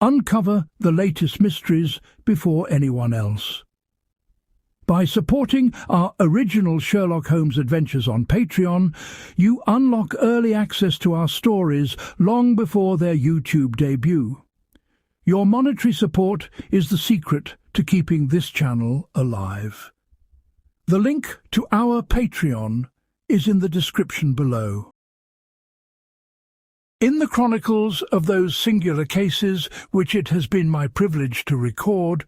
Uncover the latest mysteries before anyone else. By supporting our original Sherlock Holmes adventures on Patreon, you unlock early access to our stories long before their YouTube debut. Your monetary support is the secret to keeping this channel alive. The link to our Patreon is in the description below. In the chronicles of those singular cases which it has been my privilege to record,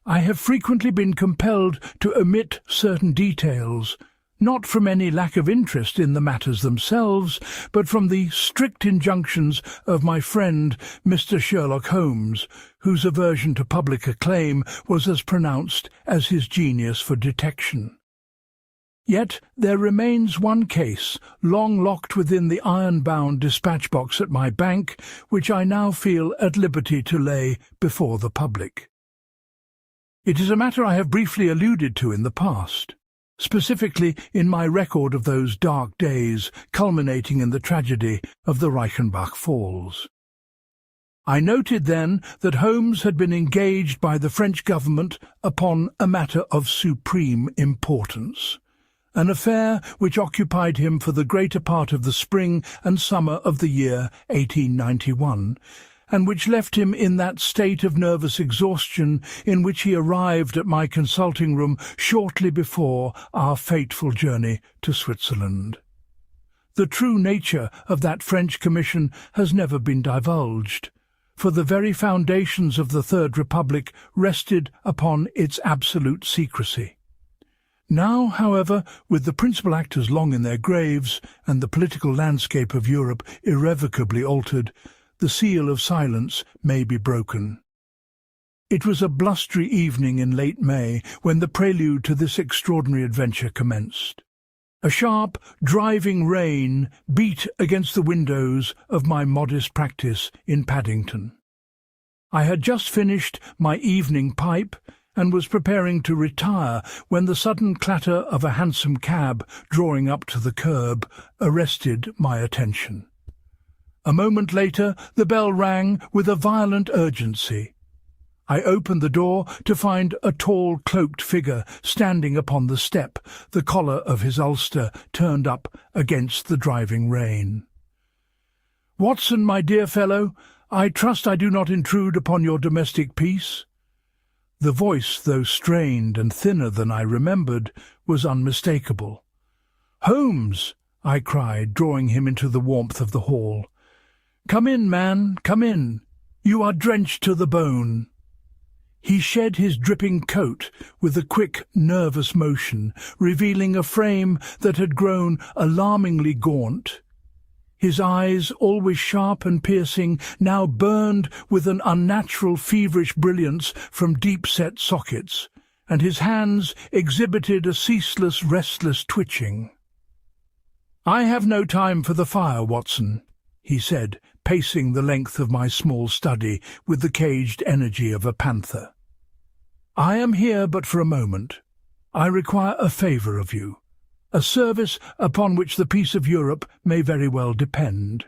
I have frequently been compelled to omit certain details, not from any lack of interest in the matters themselves, but from the strict injunctions of my friend Mr. Sherlock Holmes, whose aversion to public acclaim was as pronounced as his genius for detection. Yet there remains one case, long locked within the iron-bound dispatch box at my bank, which I now feel at liberty to lay before the public. It is a matter I have briefly alluded to in the past, specifically in my record of those dark days culminating in the tragedy of the Reichenbach Falls. I noted then that Holmes had been engaged by the French government upon a matter of supreme importance, an affair which occupied him for the greater part of the spring and summer of the year 1891, and which left him in that state of nervous exhaustion in which he arrived at my consulting room shortly before our fateful journey to Switzerland. The true nature of that French commission has never been divulged, for the very foundations of the Third Republic rested upon its absolute secrecy. Now, however, with the principal actors long in their graves and the political landscape of Europe irrevocably altered, the seal of silence may be broken. It was a blustery evening in late May when the prelude to this extraordinary adventure commenced. A sharp, driving rain beat against the windows of my modest practice in Paddington. I had just finished my evening pipe and was preparing to retire when the sudden clatter of a hansom cab drawing up to the curb arrested my attention. A moment later, the bell rang with a violent urgency. I opened the door to find a tall, cloaked figure standing upon the step, the collar of his ulster turned up against the driving rain. "Watson, my dear fellow, I trust I do not intrude upon your domestic peace." The voice, though strained and thinner than I remembered, was unmistakable. "Holmes!" I cried, drawing him into the warmth of the hall. "Come in, man, come in. You are drenched to the bone." He shed his dripping coat with a quick, nervous motion, revealing a frame that had grown alarmingly gaunt. His eyes, always sharp and piercing, now burned with an unnatural, feverish brilliance from deep-set sockets, and his hands exhibited a ceaseless, restless twitching. "I have no time for the fire, Watson," he said, pacing the length of my small study with the caged energy of a panther. "I am here but for a moment. I require a favour of you, a service upon which the peace of Europe may very well depend."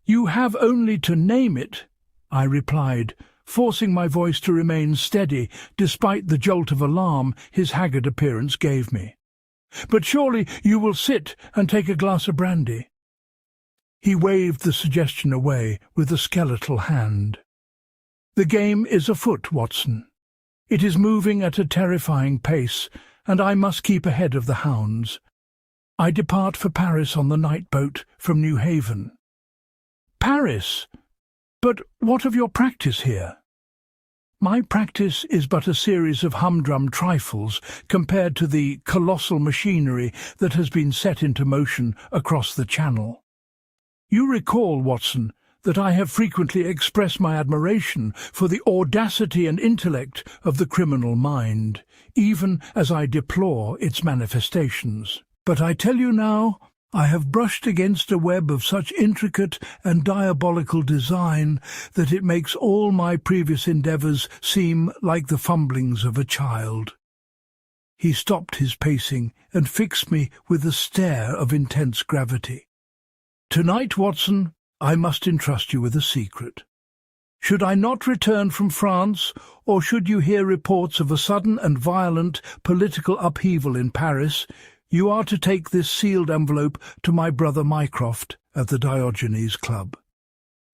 "You have only to name it," I replied, forcing my voice to remain steady despite the jolt of alarm his haggard appearance gave me. "But surely you will sit and take a glass of brandy?" He waved the suggestion away with a skeletal hand. "The game is afoot, Watson. It is moving at a terrifying pace, and I must keep ahead of the hounds. I depart for Paris on the night boat from New Haven." "Paris? But what of your practice here?" "My practice is but a series of humdrum trifles compared to the colossal machinery that has been set into motion across the Channel. You recall, Watson, that I have frequently expressed my admiration for the audacity and intellect of the criminal mind, even as I deplore its manifestations. But I tell you now, I have brushed against a web of such intricate and diabolical design that it makes all my previous endeavours seem like the fumblings of a child." He stopped his pacing and fixed me with a stare of intense gravity. "Tonight, Watson, I must entrust you with a secret. Should I not return from France, or should you hear reports of a sudden and violent political upheaval in Paris, you are to take this sealed envelope to my brother Mycroft at the Diogenes Club.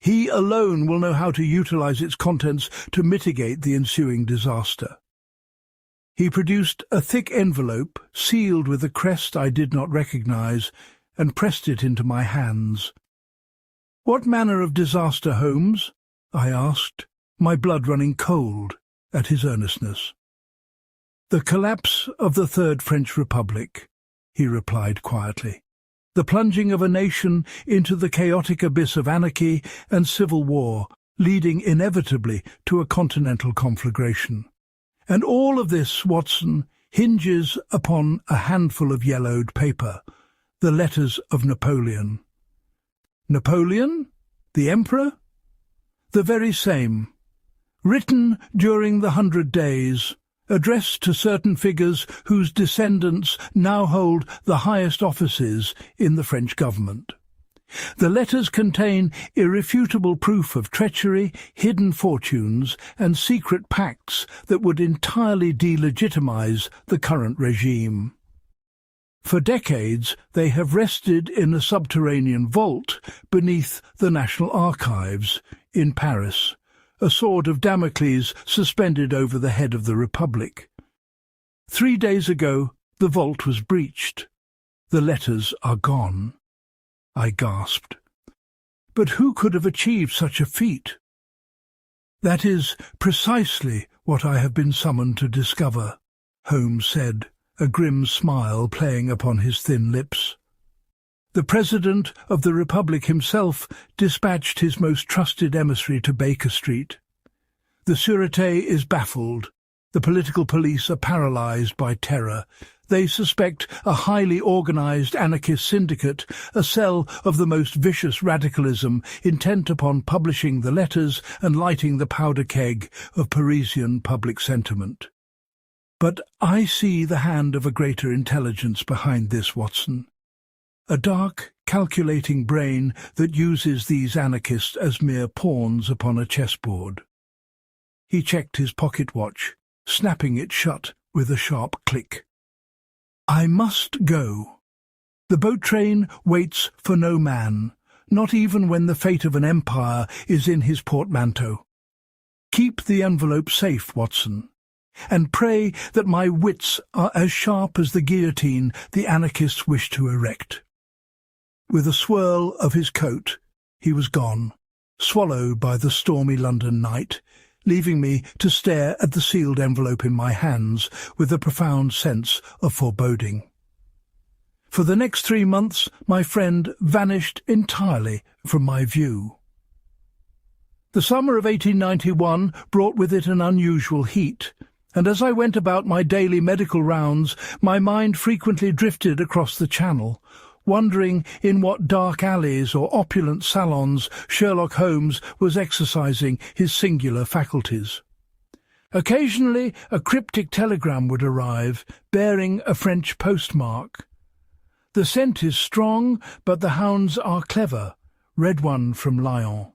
He alone will know how to utilize its contents to mitigate the ensuing disaster." He produced a thick envelope, sealed with a crest I did not recognize, and pressed it into my hands. "What manner of disaster, Holmes?" I asked, my blood running cold at his earnestness. "The collapse of the Third French Republic," he replied quietly. "The plunging of a nation into the chaotic abyss of anarchy and civil war, leading inevitably to a continental conflagration. And all of this, Watson, hinges upon a handful of yellowed paper, the letters of Napoleon." "Napoleon? The Emperor?" "The very same. Written during the 100 Days, addressed to certain figures whose descendants now hold the highest offices in the French government. The letters contain irrefutable proof of treachery, hidden fortunes, and secret pacts that would entirely delegitimize the current regime. For decades they have rested in a subterranean vault beneath the National Archives in Paris, a sword of Damocles suspended over the head of the Republic. 3 days ago the vault was breached. The letters are gone." I gasped. "But who could have achieved such a feat?" "That is precisely what I have been summoned to discover," Holmes said, a grim smile playing upon his thin lips. "The President of the Republic himself dispatched his most trusted emissary to Baker Street. The Sûreté is baffled. The political police are paralyzed by terror. They suspect a highly organized anarchist syndicate, a cell of the most vicious radicalism, intent upon publishing the letters and lighting the powder keg of Parisian public sentiment. But I see the hand of a greater intelligence behind this, Watson. A dark, calculating brain that uses these anarchists as mere pawns upon a chessboard." He checked his pocket watch, snapping it shut with a sharp click. "I must go. The boat train waits for no man, not even when the fate of an empire is in his portmanteau. Keep the envelope safe, Watson, and pray that my wits are as sharp as the guillotine the anarchists wish to erect." With a swirl of his coat, he was gone, swallowed by the stormy London night, leaving me to stare at the sealed envelope in my hands with a profound sense of foreboding. For the next 3 months my friend vanished entirely from my view. The summer of 1891 brought with it an unusual heat, and as I went about my daily medical rounds, my mind frequently drifted across the Channel, wondering in what dark alleys or opulent salons Sherlock Holmes was exercising his singular faculties. Occasionally a cryptic telegram would arrive, bearing a French postmark. "The scent is strong, but the hounds are clever," read one from Lyon.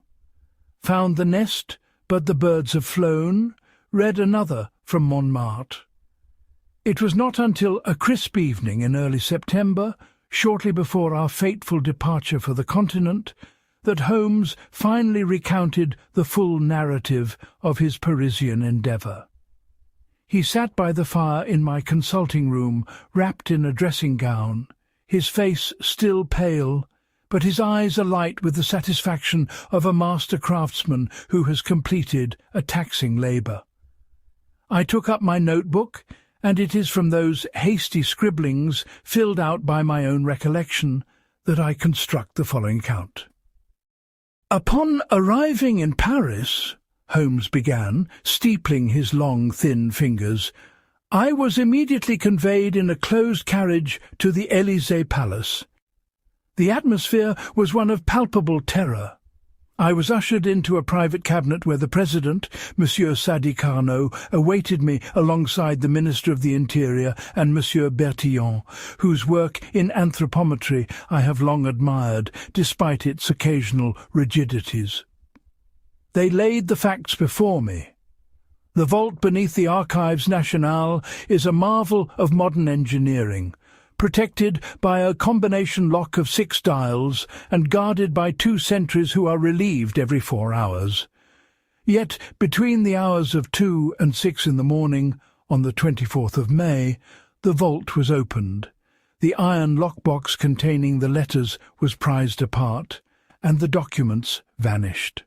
"Found the nest, but the birds have flown," read another from Montmartre. It was not until a crisp evening in early September, shortly before our fateful departure for the continent, that Holmes finally recounted the full narrative of his Parisian endeavour. He sat by the fire in my consulting room, wrapped in a dressing gown, his face still pale, but his eyes alight with the satisfaction of a master craftsman who has completed a taxing labour. I took up my notebook, and it is from those hasty scribblings, filled out by my own recollection, that I construct the following account. "Upon arriving in Paris," Holmes began, steepling his long, thin fingers, "I was immediately conveyed in a closed carriage to the Élysée Palace. The atmosphere was one of palpable terror. I was ushered into a private cabinet where the President, Monsieur Sadi Carnot, awaited me alongside the Minister of the Interior and Monsieur Bertillon, whose work in anthropometry I have long admired, despite its occasional rigidities. They laid the facts before me. The vault beneath the Archives Nationales is a marvel of modern engineering, protected by a combination lock of 6 dials and guarded by 2 sentries who are relieved every 4 hours. Yet between the hours of 2 and 6 in the morning, on the 24th of May, the vault was opened. The iron lockbox containing the letters was prized apart, and the documents vanished.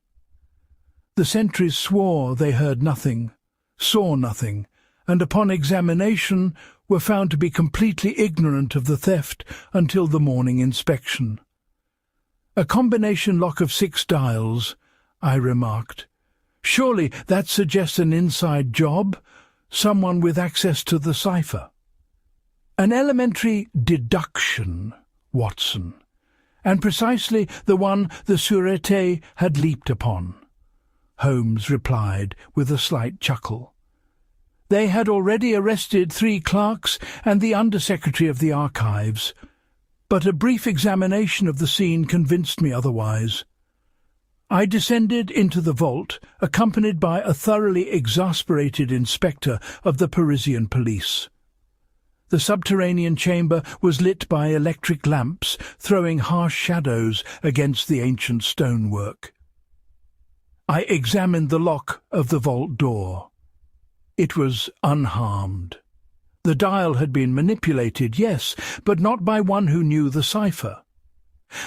The sentries swore they heard nothing, saw nothing, and upon examination were found to be completely ignorant of the theft until the morning inspection. "A combination lock of 6 dials," I remarked. "Surely that suggests an inside job, someone with access to the cipher." "An elementary deduction, Watson, and precisely the one the Sûreté had leaped upon," Holmes replied with a slight chuckle. "They had already arrested 3 clerks and the Undersecretary of the Archives, but a brief examination of the scene convinced me otherwise. I descended into the vault, accompanied by a thoroughly exasperated inspector of the Parisian police. The subterranean chamber was lit by electric lamps, throwing harsh shadows against the ancient stonework. I examined the lock of the vault door. It was unharmed. The dial had been manipulated, yes, but not by one who knew the cipher.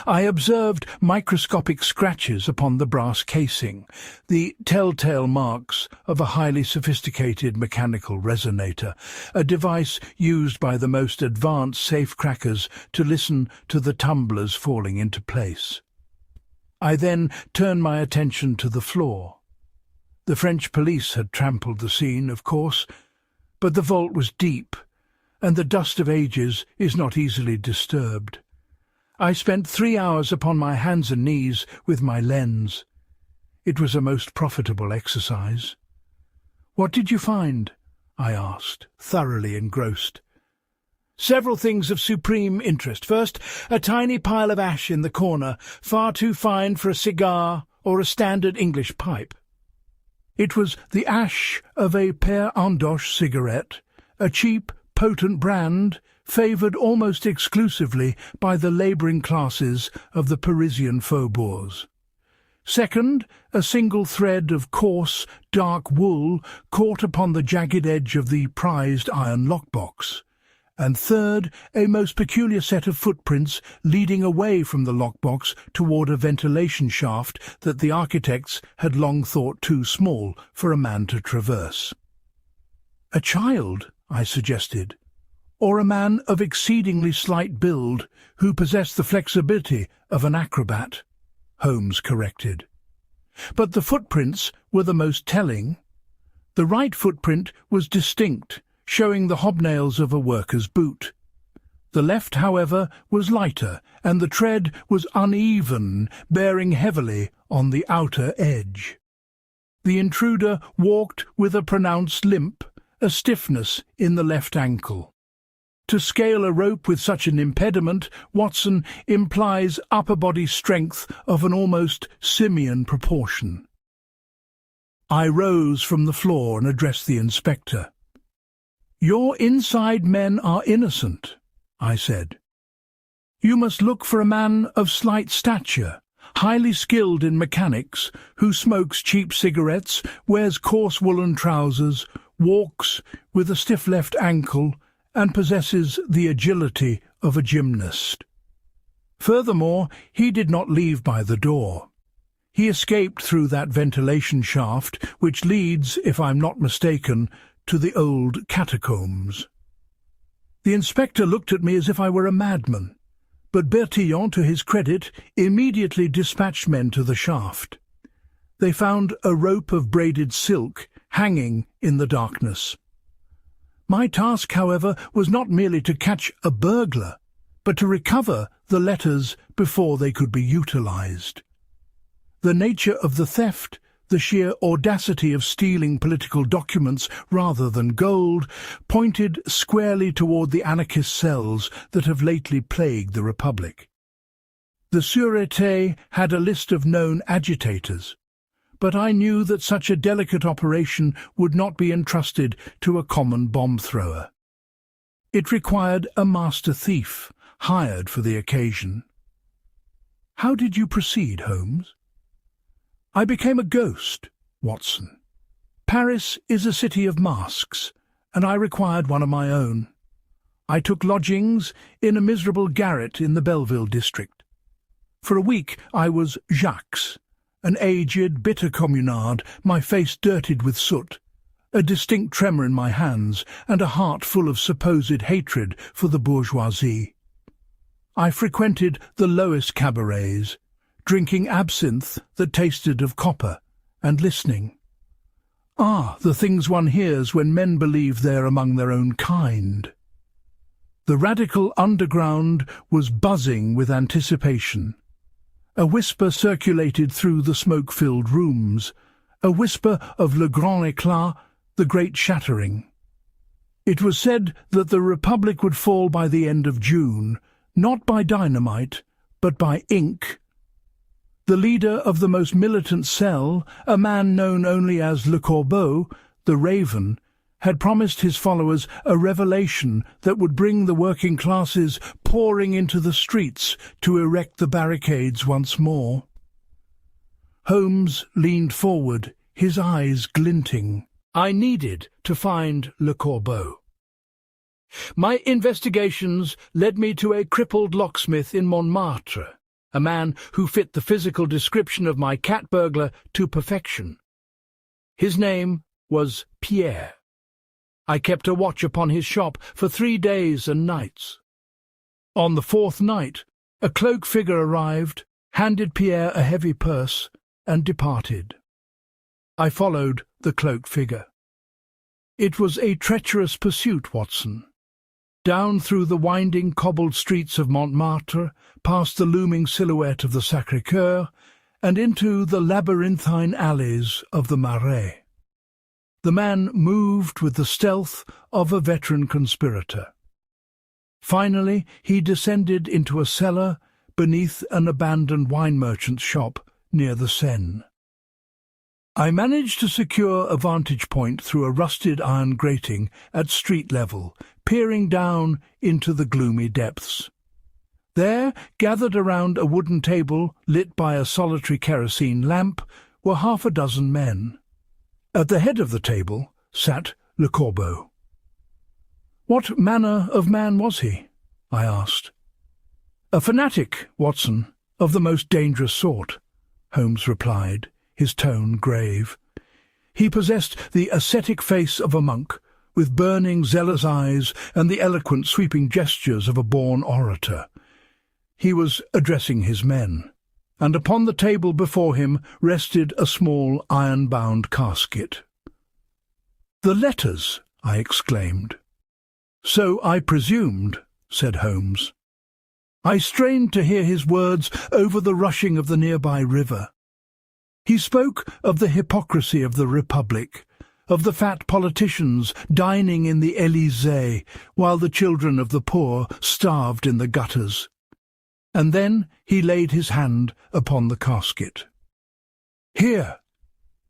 I observed microscopic scratches upon the brass casing, the telltale marks of a highly sophisticated mechanical resonator, a device used by the most advanced safecrackers to listen to the tumblers falling into place. I then turned my attention to the floor. The French police had trampled the scene, of course, but the vault was deep, and the dust of ages is not easily disturbed. I spent 3 hours upon my hands and knees with my lens. It was a most profitable exercise. "What did you find?" I asked, thoroughly engrossed. "Several things of supreme interest. First, a tiny pile of ash in the corner, far too fine for a cigar or a standard English pipe. It was the ash of a Père Andoche cigarette, a cheap, potent brand, favoured almost exclusively by the labouring classes of the Parisian faubourgs. Second, a single thread of coarse, dark wool caught upon the jagged edge of the prized iron lockbox. And third, a most peculiar set of footprints leading away from the lockbox toward a ventilation shaft that the architects had long thought too small for a man to traverse." "A child," I suggested, "or a man of exceedingly slight build who possessed the flexibility of an acrobat," Holmes corrected. But the footprints were the most telling. The right footprint was distinct, showing the hobnails of a worker's boot. The left, however, was lighter, and the tread was uneven, bearing heavily on the outer edge. The intruder walked with a pronounced limp, a stiffness in the left ankle. To scale a rope with such an impediment, Watson, implies upper body strength of an almost simian proportion. I rose from the floor and addressed the inspector. "Your inside men are innocent," I said. "You must look for a man of slight stature, highly skilled in mechanics, who smokes cheap cigarettes, wears coarse woolen trousers, walks with a stiff left ankle, and possesses the agility of a gymnast. Furthermore, he did not leave by the door. He escaped through that ventilation shaft which leads, if I'm not mistaken, to the old catacombs." The inspector looked at me as if I were a madman, but Bertillon, to his credit, immediately dispatched men to the shaft. They found a rope of braided silk hanging in the darkness. My task, however, was not merely to catch a burglar, but to recover the letters before they could be utilized. The nature of the theft, the sheer audacity of stealing political documents rather than gold, pointed squarely toward the anarchist cells that have lately plagued the Republic. The Sûreté had a list of known agitators, but I knew that such a delicate operation would not be entrusted to a common bomb-thrower. It required a master thief, hired for the occasion. How did you proceed, Holmes? I became a ghost, Watson. Paris is a city of masks, and I required one of my own. I took lodgings in a miserable garret in the Belleville district. For a week I was Jacques, an aged, bitter communard, my face dirtied with soot, a distinct tremor in my hands, and a heart full of supposed hatred for the bourgeoisie. I frequented the lowest cabarets, drinking absinthe that tasted of copper, and listening. The things one hears when men believe they're among their own kind. The radical underground was buzzing with anticipation. A whisper circulated through the smoke-filled rooms, a whisper of le grand éclat, the great shattering. It was said that the Republic would fall by the end of June, not by dynamite, but by ink. The leader of the most militant cell, a man known only as Le Corbeau, the Raven, had promised his followers a revelation that would bring the working classes pouring into the streets to erect the barricades once more. Holmes leaned forward, his eyes glinting. I needed to find Le Corbeau. My investigations led me to a crippled locksmith in Montmartre, a man who fit the physical description of my cat burglar to perfection. His name was Pierre. I kept a watch upon his shop for 3 days and nights. On the 4th night, a cloaked figure arrived, handed Pierre a heavy purse, and departed. I followed the cloaked figure. It was a treacherous pursuit, Watson. Down through the winding cobbled streets of Montmartre, past the looming silhouette of the Sacré-Cœur, and into the labyrinthine alleys of the Marais. The man moved with the stealth of a veteran conspirator. Finally, he descended into a cellar beneath an abandoned wine merchant's shop near the Seine. I managed to secure a vantage point through a rusted iron grating at street level, peering down into the gloomy depths. There, gathered around a wooden table lit by a solitary kerosene lamp, were 6 men. At the head of the table sat Le Corbeau. What manner of man was he? I asked. A fanatic, Watson, of the most dangerous sort, Holmes replied, his tone grave. He possessed the ascetic face of a monk, with burning, zealous eyes and the eloquent, sweeping gestures of a born orator. He was addressing his men, and upon the table before him rested a small iron-bound casket. "The letters!" I exclaimed. "So I presumed," said Holmes. I strained to hear his words over the rushing of the nearby river. He spoke of the hypocrisy of the Republic, of the fat politicians dining in the Élysée while the children of the poor starved in the gutters. And then he laid his hand upon the casket. "Here,"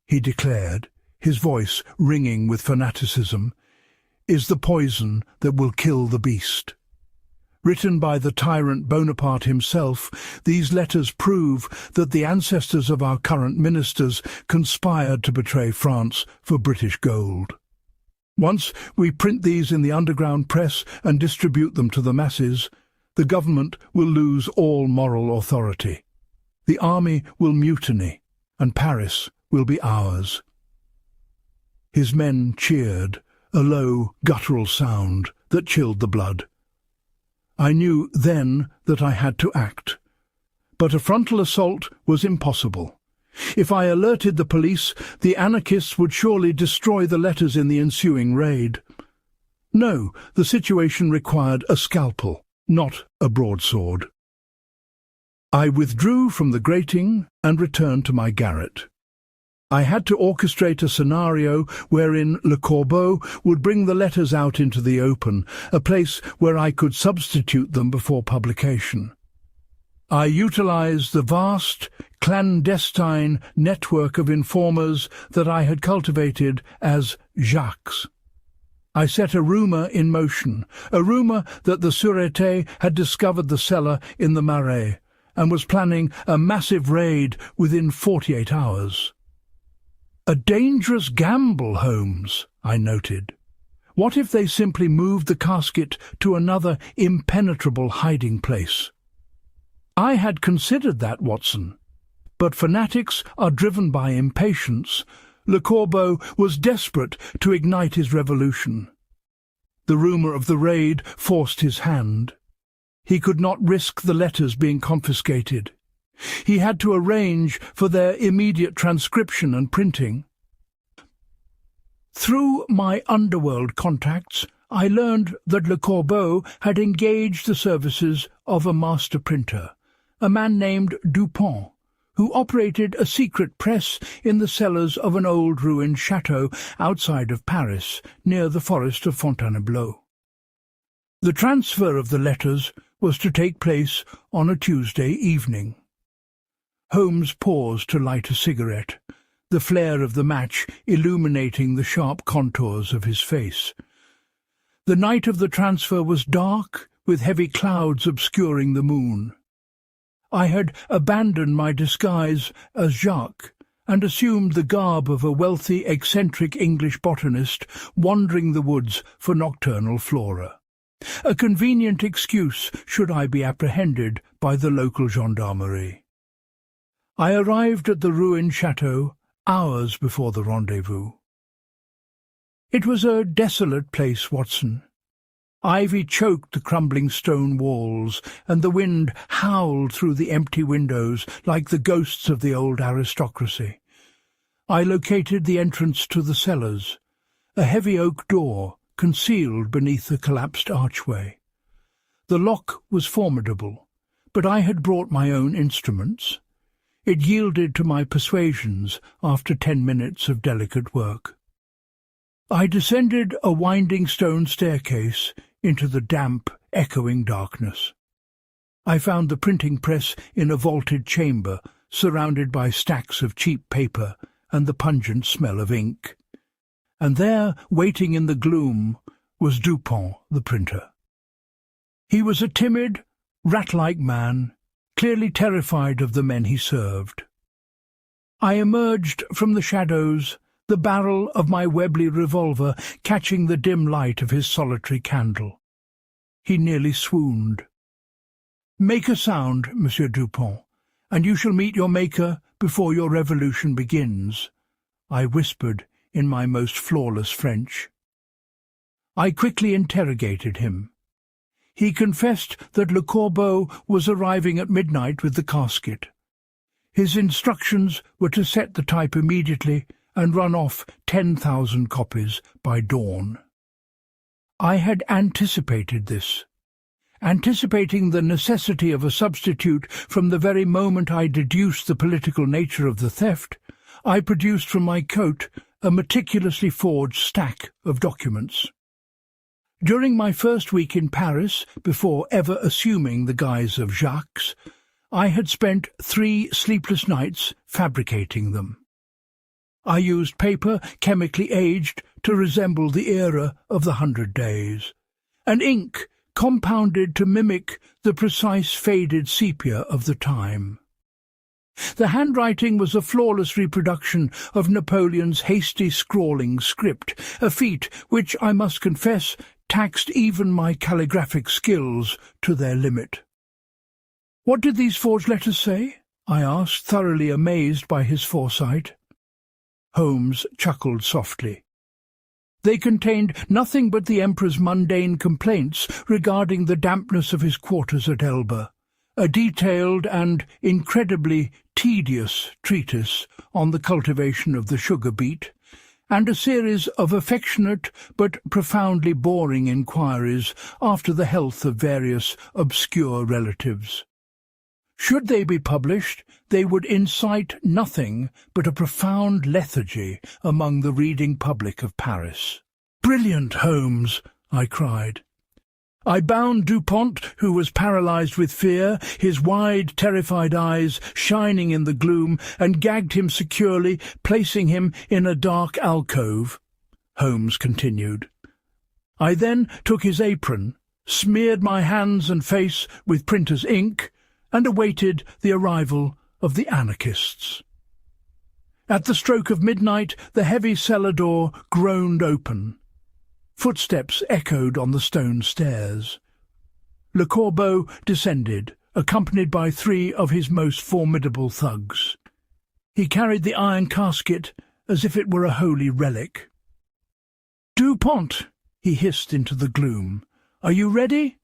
he declared, his voice ringing with fanaticism, "is the poison that will kill the beast." Written by the tyrant Bonaparte himself, these letters prove that the ancestors of our current ministers conspired to betray France for British gold. Once we print these in the underground press and distribute them to the masses, the government will lose all moral authority. The army will mutiny, and Paris will be ours. His men cheered, a low, guttural sound that chilled the blood. I knew then that I had to act. But a frontal assault was impossible. If I alerted the police, the anarchists would surely destroy the letters in the ensuing raid. No, the situation required a scalpel, not a broadsword. I withdrew from the grating and returned to my garret. I had to orchestrate a scenario wherein Le Corbeau would bring the letters out into the open, a place where I could substitute them before publication. I utilized the vast, clandestine network of informers that I had cultivated as Jacques. I set a rumour in motion, a rumour that the Sûreté had discovered the cellar in the Marais and was planning a massive raid within 48 hours. A dangerous gamble, Holmes, I noted. What if they simply moved the casket to another impenetrable hiding place? I had considered that, Watson, but fanatics are driven by impatience. Le Corbeau was desperate to ignite his revolution. The rumour of the raid forced his hand. He could not risk the letters being confiscated. He had to arrange for their immediate transcription and printing. Through my underworld contacts, I learned that Le Corbeau had engaged the services of a master printer, a man named Dupont, who operated a secret press in the cellars of an old ruined chateau outside of Paris, near the forest of Fontainebleau. The transfer of the letters was to take place on a Tuesday evening. Holmes paused to light a cigarette, the flare of the match illuminating the sharp contours of his face. The night of the transfer was dark, with heavy clouds obscuring the moon. I had abandoned my disguise as Jacques and assumed the garb of a wealthy, eccentric English botanist wandering the woods for nocturnal flora. A convenient excuse should I be apprehended by the local gendarmerie. I arrived at the ruined chateau hours before the rendezvous. It was a desolate place, Watson. Ivy choked the crumbling stone walls, and the wind howled through the empty windows like the ghosts of the old aristocracy. I located the entrance to the cellars, a heavy oak door concealed beneath the collapsed archway. The lock was formidable, but I had brought my own instruments. It yielded to my persuasions after 10 minutes of delicate work. I descended a winding stone staircase into the damp, echoing darkness. I found the printing press in a vaulted chamber, surrounded by stacks of cheap paper and the pungent smell of ink. And there, waiting in the gloom, was Dupont, the printer. He was a timid, rat-like man, clearly terrified of the men he served. I emerged from the shadows, the barrel of my Webley revolver catching the dim light of his solitary candle. He nearly swooned. "Make a sound, Monsieur Dupont, and you shall meet your Maker before your revolution begins," I whispered in my most flawless French. I quickly interrogated him. He confessed that Le Corbeau was arriving at midnight with the casket. His instructions were to set the type immediately and run off 10,000 copies by dawn. I had anticipated this. Anticipating the necessity of a substitute from the very moment I deduced the political nature of the theft, I produced from my coat a meticulously forged stack of documents. During my first week in Paris, before ever assuming the guise of Jacques, I had spent 3 sleepless nights fabricating them. I used paper chemically aged to resemble the era of the 100 Days, and ink compounded to mimic the precise faded sepia of the time. The handwriting was a flawless reproduction of Napoleon's hasty scrawling script, a feat which, I must confess, taxed even my calligraphic skills to their limit. "What did these forged letters say?" I asked, thoroughly amazed by his foresight. Holmes chuckled softly. They contained nothing but the Emperor's mundane complaints regarding the dampness of his quarters at Elba, a detailed and incredibly tedious treatise on the cultivation of the sugar beet, and a series of affectionate but profoundly boring inquiries after the health of various obscure relatives. Should they be published, they would incite nothing but a profound lethargy among the reading public of Paris. "Brilliant, Holmes!" I cried. I bound Dupont, who was paralyzed with fear, his wide, terrified eyes shining in the gloom, and gagged him securely, placing him in a dark alcove. Holmes continued. I then took his apron, smeared my hands and face with printer's ink, and awaited the arrival of the anarchists. At the stroke of midnight, the heavy cellar door groaned open. Footsteps echoed on the stone stairs. Le Corbeau descended, accompanied by 3 of his most formidable thugs. He carried the iron casket as if it were a holy relic. "Dupont," he hissed into the gloom, "are you ready?"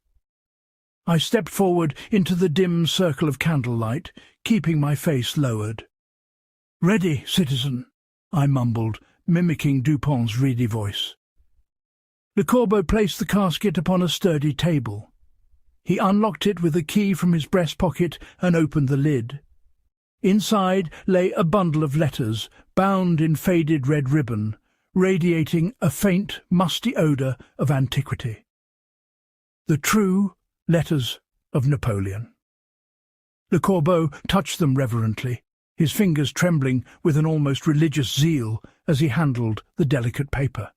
I stepped forward into the dim circle of candlelight, keeping my face lowered. "Ready, citizen," I mumbled, mimicking Dupont's reedy voice. Le Corbeau placed the casket upon a sturdy table. He unlocked it with a key from his breast pocket and opened the lid. Inside lay a bundle of letters, bound in faded red ribbon, radiating a faint, musty odour of antiquity. The true letters of Napoleon. Le Corbeau touched them reverently, his fingers trembling with an almost religious zeal as he handled the delicate paper.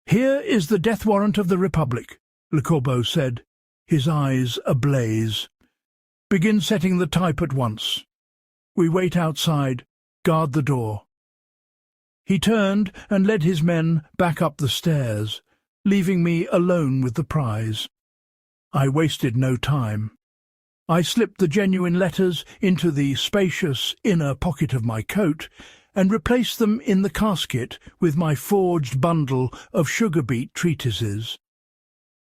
"Here is the death warrant of the Republic," Le Corbeau said, his eyes ablaze. "Begin setting the type at once. We wait outside. Guard the door." He turned and led his men back up the stairs, leaving me alone with the prize. I wasted no time. I slipped the genuine letters into the spacious inner pocket of my coat and replaced them in the casket with my forged bundle of sugar-beet treatises.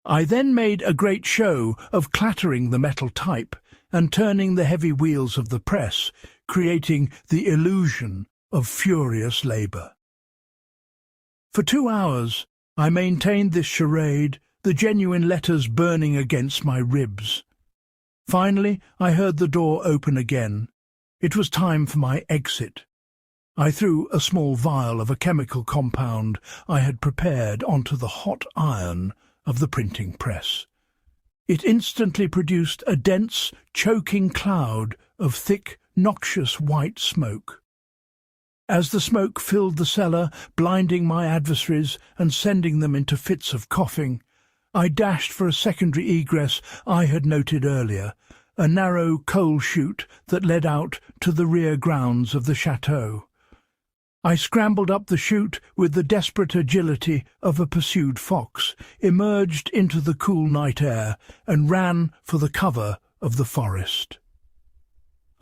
I then made a great show of clattering the metal type and turning the heavy wheels of the press, creating the illusion of furious labour. For 2 hours I maintained this charade, the genuine letters burning against my ribs. Finally I heard the door open again. It was time for my exit. I threw a small vial of a chemical compound I had prepared onto the hot iron of the printing press. It instantly produced a dense, choking cloud of thick, noxious white smoke. As the smoke filled the cellar, blinding my adversaries and sending them into fits of coughing, I dashed for a secondary egress I had noted earlier, a narrow coal chute that led out to the rear grounds of the chateau. I scrambled up the chute with the desperate agility of a pursued fox, emerged into the cool night air, and ran for the cover of the forest.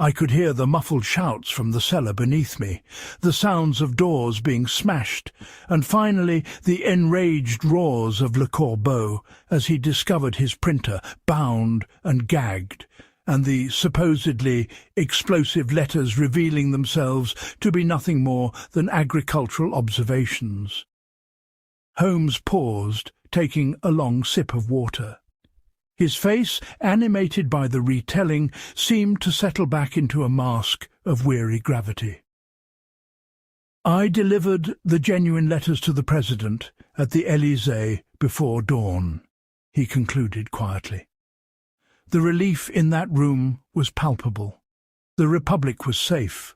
I could hear the muffled shouts from the cellar beneath me, the sounds of doors being smashed, and finally the enraged roars of Le Corbeau as he discovered his printer bound and gagged, and the supposedly explosive letters revealing themselves to be nothing more than agricultural observations. Holmes paused, taking a long sip of water. His face, animated by the retelling, seemed to settle back into a mask of weary gravity. "I delivered the genuine letters to the President at the Élysée before dawn," he concluded quietly. The relief in that room was palpable. The Republic was safe.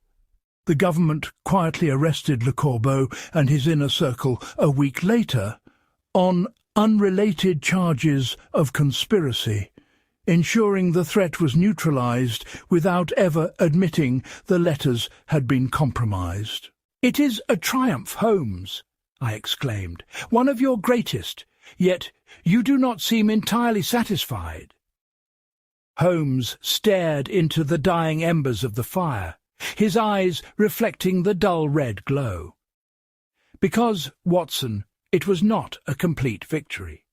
The government quietly arrested Le Corbeau and his inner circle a week later on unrelated charges of conspiracy, ensuring the threat was neutralized without ever admitting the letters had been compromised. "It is a triumph, Holmes," I exclaimed, "one of your greatest, yet you do not seem entirely satisfied." Holmes stared into the dying embers of the fire, his eyes reflecting the dull red glow. "Because, Watson, it was not a complete victory.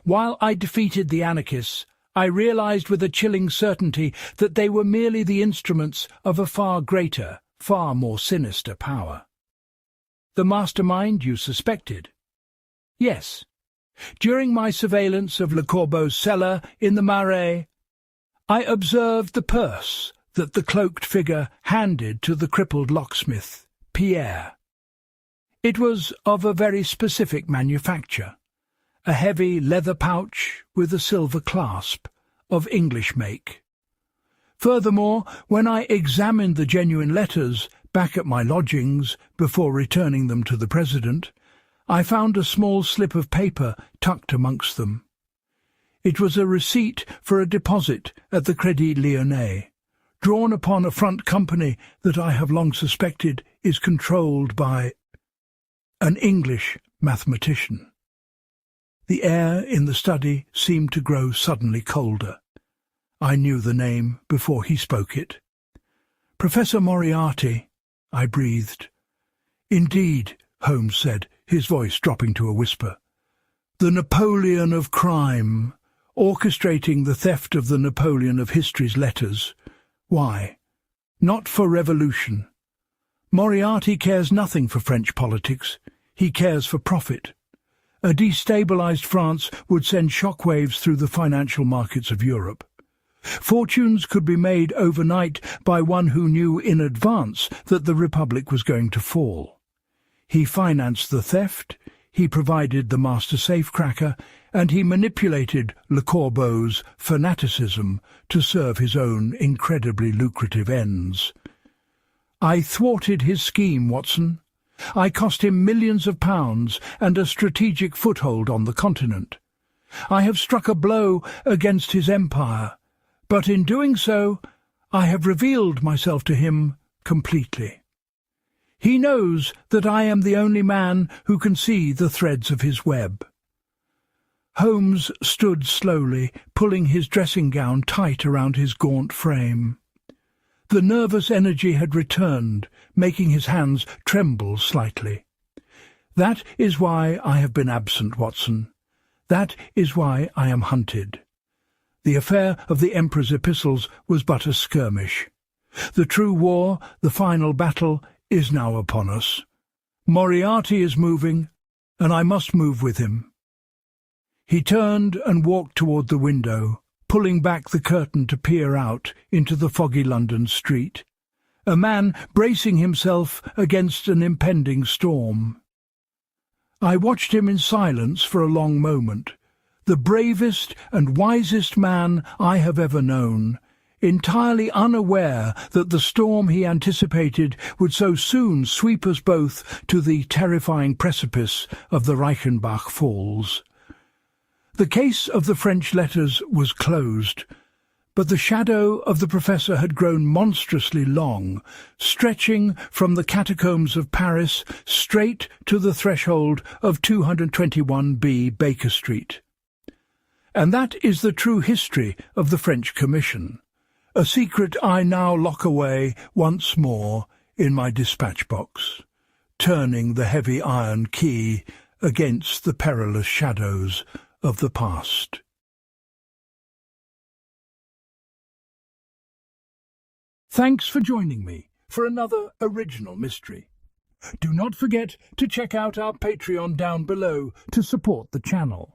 While I defeated the anarchists, I realized with a chilling certainty that they were merely the instruments of a far greater, far more sinister power." "The mastermind you suspected?" "Yes. During my surveillance of Le Corbeau's cellar in the Marais, I observed the purse that the cloaked figure handed to the crippled locksmith, Pierre. It was of a very specific manufacture, a heavy leather pouch with a silver clasp, of English make. Furthermore, when I examined the genuine letters back at my lodgings before returning them to the President, I found a small slip of paper tucked amongst them. It was a receipt for a deposit at the Crédit Lyonnais, drawn upon a front company that I have long suspected is controlled by an English mathematician. The air in the study seemed to grow suddenly colder. I knew the name before he spoke it. "Professor Moriarty," I breathed. "Indeed," Holmes said, his voice dropping to a whisper. "The Napoleon of crime, orchestrating the theft of the Napoleon of history's letters. Why? Not for revolution. Moriarty cares nothing for French politics. He cares for profit. A destabilized France would send shockwaves through the financial markets of Europe. Fortunes could be made overnight by one who knew in advance that the Republic was going to fall. He financed the theft, he provided the master safecracker, and he manipulated Le Corbeau's fanaticism to serve his own incredibly lucrative ends. I thwarted his scheme, Watson. I cost him millions of pounds and a strategic foothold on the continent. I have struck a blow against his empire, but in doing so, I have revealed myself to him completely. He knows that I am the only man who can see the threads of his web." Holmes stood slowly, pulling his dressing gown tight around his gaunt frame. The nervous energy had returned, making his hands tremble slightly. "That is why I have been absent, Watson. That is why I am hunted. The affair of the Emperor's epistles was but a skirmish. The true war, the final battle, is now upon us. Moriarty is moving, and I must move with him." He turned and walked toward the window, pulling back the curtain to peer out into the foggy London street, a man bracing himself against an impending storm. I watched him in silence for a long moment, the bravest and wisest man I have ever known, entirely unaware that the storm he anticipated would so soon sweep us both to the terrifying precipice of the Reichenbach Falls. The case of the French letters was closed, but the shadow of the professor had grown monstrously long, stretching from the catacombs of Paris straight to the threshold of 221B Baker Street. And that is the true history of the French Commission, a secret I now lock away once more in my dispatch box, turning the heavy iron key against the perilous shadows of the past. Thanks for joining me for another original mystery. Do not forget to check out our Patreon down below to support the channel.